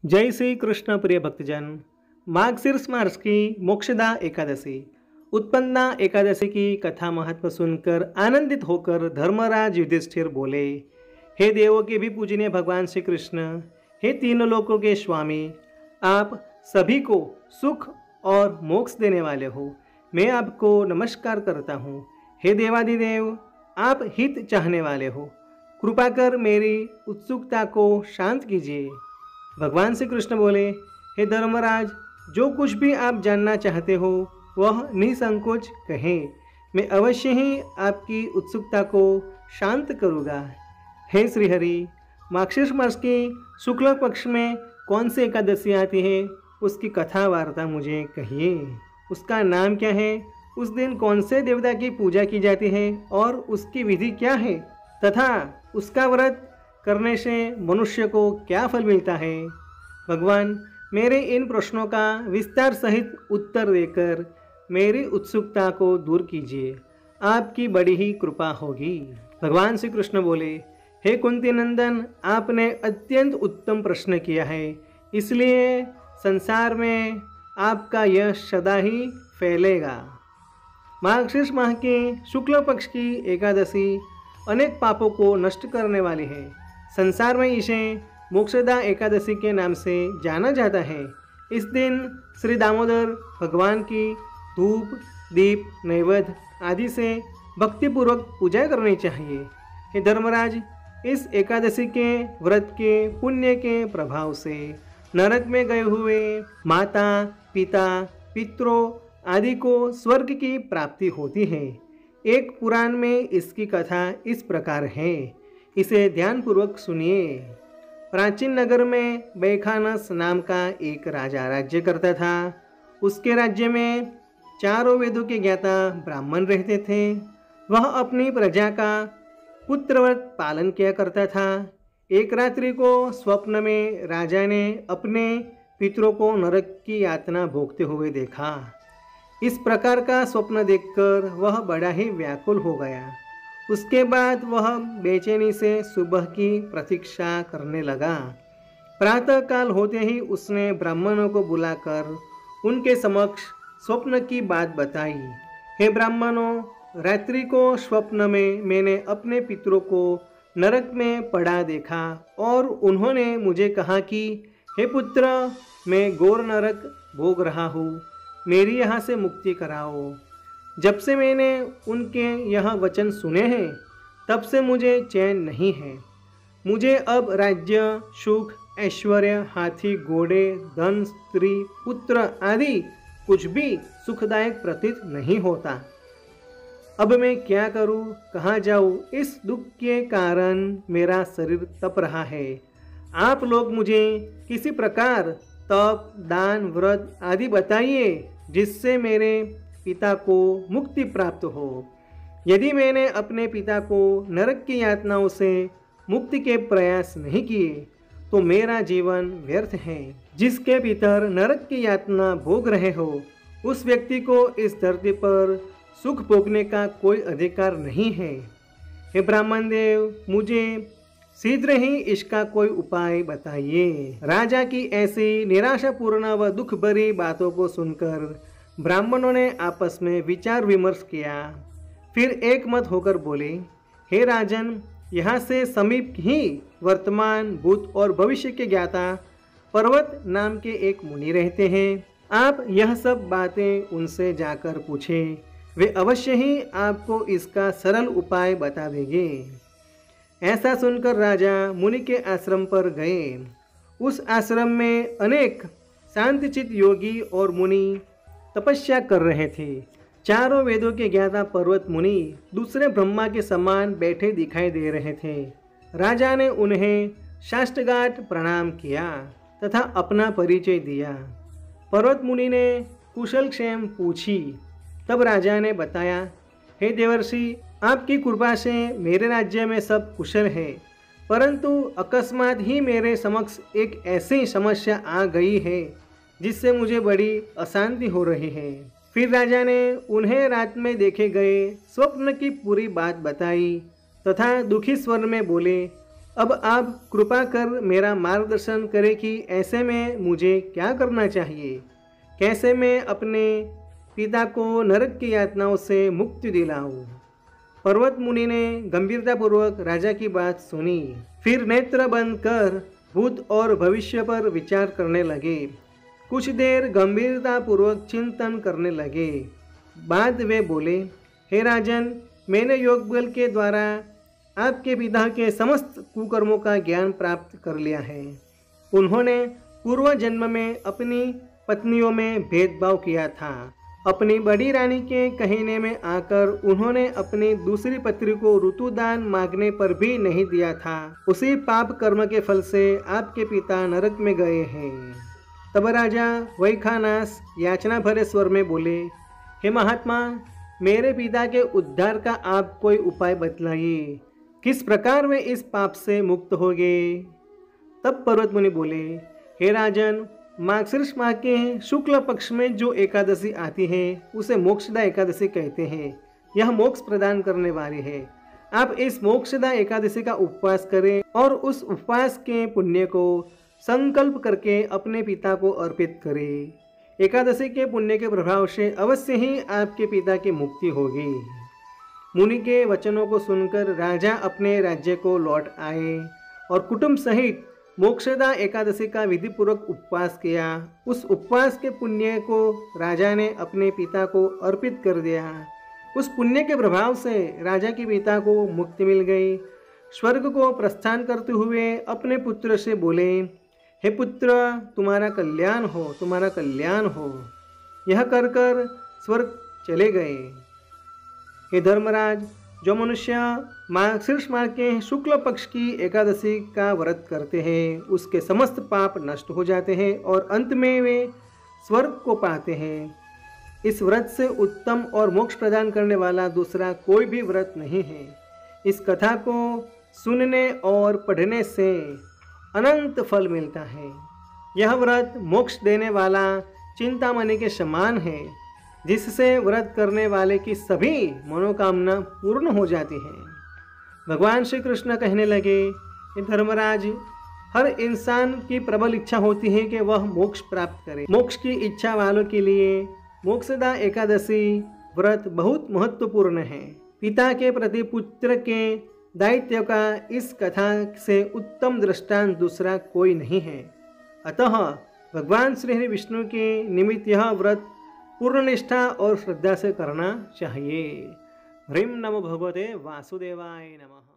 जय श्री कृष्ण प्रिय भक्तजन। मार्गशीर्ष मास की मोक्षदा एकादशी उत्पन्ना एकादशी की कथा महत्व सुनकर आनंदित होकर धर्मराज युधिष्ठिर बोले, हे देवों के भी पूजनीय भगवान श्री कृष्ण, हे तीनों लोकों के स्वामी, आप सभी को सुख और मोक्ष देने वाले हो। मैं आपको नमस्कार करता हूँ। हे देवादिदेव, आप हित चाहने वाले हो, कृपा कर मेरी उत्सुकता को शांत कीजिए। भगवान श्री कृष्ण बोले, हे धर्मराज, जो कुछ भी आप जानना चाहते हो वह निसंकोच कहें, मैं अवश्य ही आपकी उत्सुकता को शांत करूँगा। हे श्रीहरि, मार्गशीर्ष मास की शुक्ल पक्ष में कौन सी एकादशी आती है उसकी कथा वार्ता मुझे कहिए। उसका नाम क्या है, उस दिन कौन से देवता की पूजा की जाती है और उसकी विधि क्या है, तथा उसका व्रत करने से मनुष्य को क्या फल मिलता है। भगवान, मेरे इन प्रश्नों का विस्तार सहित उत्तर देकर मेरी उत्सुकता को दूर कीजिए, आपकी बड़ी ही कृपा होगी। भगवान श्री कृष्ण बोले, हे कुंती नंदन, आपने अत्यंत उत्तम प्रश्न किया है, इसलिए संसार में आपका यश सदा ही फैलेगा। मार्गशीर्ष माह के शुक्ल पक्ष की एकादशी अनेक पापों को नष्ट करने वाली है। संसार में इसे मोक्षदा एकादशी के नाम से जाना जाता है। इस दिन श्री दामोदर भगवान की धूप, दीप, नैवेद्य आदि से भक्तिपूर्वक पूजा करनी चाहिए। हे धर्मराज, इस एकादशी के व्रत के पुण्य के प्रभाव से नरक में गए हुए माता, पिता, पितरों आदि को स्वर्ग की प्राप्ति होती है। एक पुराण में इसकी कथा इस प्रकार है, इसे ध्यानपूर्वक सुनिए। प्राचीन नगर में बैखानस नाम का एक राजा राज्य करता था। उसके राज्य में चारों वेदों के ज्ञाता ब्राह्मण रहते थे। वह अपनी प्रजा का पुत्रव्रत पालन किया करता था। एक रात्रि को स्वप्न में राजा ने अपने पितरों को नरक की यातना भोगते हुए देखा। इस प्रकार का स्वप्न देखकर वह बड़ा ही व्याकुल हो गया। उसके बाद वह बेचैनी से सुबह की प्रतीक्षा करने लगा। प्रातः काल होते ही उसने ब्राह्मणों को बुलाकर उनके समक्ष स्वप्न की बात बताई। हे ब्राह्मणों, रात्रि को स्वप्न में मैंने अपने पितरों को नरक में पड़ा देखा और उन्होंने मुझे कहा कि हे पुत्र, मैं घोर नरक भोग रहा हूँ, मेरी यहाँ से मुक्ति कराओ। जब से मैंने उनके यह वचन सुने हैं तब से मुझे चैन नहीं है। मुझे अब राज्य, सुख, ऐश्वर्य, हाथी, घोड़े, धन, स्त्री, पुत्र आदि कुछ भी सुखदायक प्रतीत नहीं होता। अब मैं क्या करूं, कहाँ जाऊं, इस दुख के कारण मेरा शरीर तप रहा है। आप लोग मुझे किसी प्रकार तप, दान, व्रत आदि बताइए जिससे मेरे पिता को मुक्ति प्राप्त हो। यदि मैंने अपने पिता को नरक की यातनाओं से मुक्ति के प्रयास नहीं किए तो मेरा जीवन व्यर्थ है। जिसके भीतर नरक की यातना भोग रहे हो उस व्यक्ति को इस धरती पर सुख भोगने का कोई अधिकार नहीं है। हे ब्राह्मण देव, मुझे शीघ्र ही इसका कोई उपाय बताइए। राजा की ऐसी निराशापूर्ण व दुख भरी बातों को सुनकर ब्राह्मणों ने आपस में विचार विमर्श किया। फिर एक मत होकर बोले, हे राजन, यहाँ से समीप ही वर्तमान, भूत और भविष्य के ज्ञाता पर्वत नाम के एक मुनि रहते हैं। आप यह सब बातें उनसे जाकर पूछें, वे अवश्य ही आपको इसका सरल उपाय बता देंगे। ऐसा सुनकर राजा मुनि के आश्रम पर गए। उस आश्रम में अनेक शांतचित्त योगी और मुनि तपस्या कर रहे थे। चारों वेदों के ज्ञाता पर्वत मुनि दूसरे ब्रह्मा के समान बैठे दिखाई दे रहे थे। राजा ने उन्हें साष्टांग प्रणाम किया तथा अपना परिचय दिया। पर्वत मुनि ने कुशल क्षेम पूछी। तब राजा ने बताया, हे देवर्षि, आपकी कृपा से मेरे राज्य में सब कुशल है, परंतु अकस्मात ही मेरे समक्ष एक ऐसी समस्या आ गई है जिससे मुझे बड़ी अशांति हो रही है। फिर राजा ने उन्हें रात में देखे गए स्वप्न की पूरी बात बताई तथा दुखी स्वर में बोले, अब आप कृपा कर मेरा मार्गदर्शन करें कि ऐसे में मुझे क्या करना चाहिए, कैसे मैं अपने पिता को नरक की यातनाओं से मुक्ति दिलाऊं। पर्वत मुनि ने गंभीरतापूर्वक राजा की बात सुनी, फिर नेत्र बंद कर भूत और भविष्य पर विचार करने लगे। कुछ देर गंभीरतापूर्वक चिंतन करने लगे। बाद वे बोले, हे राजन, मैंने योग बल के द्वारा आपके पिता के समस्त कुकर्मों का ज्ञान प्राप्त कर लिया है। उन्होंने पूर्व जन्म में अपनी पत्नियों में भेदभाव किया था। अपनी बड़ी रानी के कहने में आकर उन्होंने अपनी दूसरी पत्नी को ऋतुदान मांगने पर भी नहीं दिया था। उसी पाप कर्म के फल से आपके पिता नरक में गए हैं। तब राजा वैखानस याचना भरे स्वर में बोले, हे महात्मा, मेरे पिता के उद्धार का आप कोई उपाय बतलाइए। किस प्रकार वे इस पाप से मुक्त हो गए। तब पर्वत मुनि बोले, हे राजन, मार्गशीर्ष माह के शुक्ल पक्ष में जो एकादशी आती है उसे मोक्षदा एकादशी कहते हैं। यह मोक्ष प्रदान करने वाली है। आप इस मोक्षदा एकादशी का उपवास करें और उस उपवास के पुण्य को संकल्प करके अपने पिता को अर्पित करें। एकादशी के पुण्य के प्रभाव से अवश्य ही आपके पिता की मुक्ति होगी। मुनि के वचनों को सुनकर राजा अपने राज्य को लौट आए और कुटुंब सहित मोक्षदा एकादशी का विधिपूर्वक उपवास किया। उस उपवास के पुण्य को राजा ने अपने पिता को अर्पित कर दिया। उस पुण्य के प्रभाव से राजा के पिता को मुक्ति मिल गई। स्वर्ग को प्रस्थान करते हुए अपने पुत्र से बोले, हे पुत्र, तुम्हारा कल्याण हो, तुम्हारा कल्याण हो। यह कर कर स्वर्ग चले गए। हे धर्मराज, जो मनुष्य मार्गशीर्ष माह के शुक्ल पक्ष की एकादशी का व्रत करते हैं उसके समस्त पाप नष्ट हो जाते हैं और अंत में वे स्वर्ग को पाते हैं। इस व्रत से उत्तम और मोक्ष प्रदान करने वाला दूसरा कोई भी व्रत नहीं है। इस कथा को सुनने और पढ़ने से अनंत फल मिलता है। यह व्रत मोक्ष देने वाला चिंतामणि के समान है, जिससे व्रत करने वाले की सभी मनोकामना पूर्ण हो जाती हैं। भगवान श्री कृष्ण कहने लगे, धर्मराज, हर इंसान की प्रबल इच्छा होती है कि वह मोक्ष प्राप्त करे। मोक्ष की इच्छा वालों के लिए मोक्षदा एकादशी व्रत बहुत महत्वपूर्ण है। पिता के प्रति पुत्र के दायित्व का इस कथा से उत्तम दृष्टांत दूसरा कोई नहीं है। अतः भगवान श्री विष्णु के निमित्त यह व्रत पूर्ण निष्ठा और श्रद्धा से करना चाहिए। ह्रीं नमो भगवते वासुदेवाय नमः।